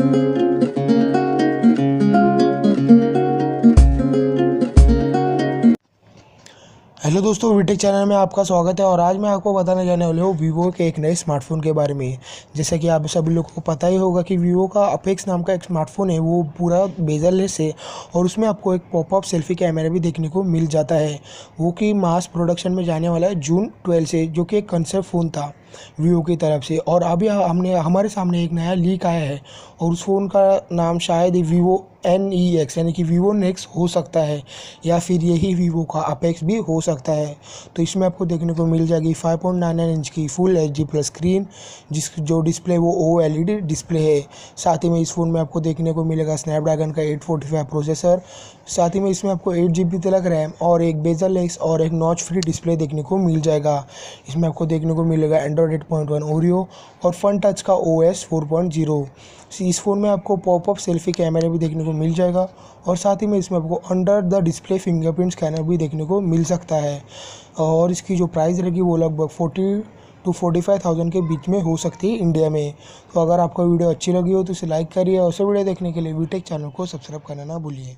Hello दोस्तों, Vtech channel में आपका स्वागत है। और आज मैं आपको बताने जाने वाला हूँ वीवो के एक नए स्मार्टफोन के बारे में। जैसा कि आप सभी लोगों को पता ही होगा कि वीवो का अपेक्स नाम का एक स्मार्टफोन है, वो पूरा बेजललेस है और उसमें आपको एक पॉपअप सेल्फी कैमरा भी देखने को मिल जाता है, वो कि मास प्रोडक्शन में जाने वाला है जून 12 से, जो कि एक कंसेप्ट फ़ोन था वीवो की तरफ से। और अभी हमारे सामने एक नया लीक आया है और उस फ़ोन का नाम शायद वीवो NEX यानी कि वीवो नेक्स हो सकता है, या फिर यही वीवो का अपेक्स भी हो सकता है। तो इसमें आपको देखने को मिल जाएगी 5.99 इंच की फुल HD प्लस स्क्रीन, जो डिस्प्ले वो OLED डिस्प्ले है। साथ ही में इस फ़ोन में आपको देखने को मिलेगा स्नैपड्रैगन का 845 प्रोसेसर। साथ ही में इसमें आपको 8GB तक रैम और एक बेजल और एक नॉच फ्री डिस्प्ले देखने को मिल जाएगा। इसमें आपको देखने को मिलेगा एंड्रॉयड 8.1 ओरियो और फन टच का OS 4.0। इस फ़ोन में आपको पॉपअप सेल्फी कैमरा भी देखने को मिल जाएगा और साथ ही में इसमें आपको under the display fingerprint scanner भी देखने को मिल सकता है। और इसकी जो प्राइस रहेगी वो लगभग 40 to 45,000 के बीच में हो सकती है इंडिया में। तो अगर आपको वीडियो अच्छी लगी हो तो इसे लाइक करिए और वीडियो देखने के लिए वीटेक चैनल को सब्सक्राइब करना ना भूलिए।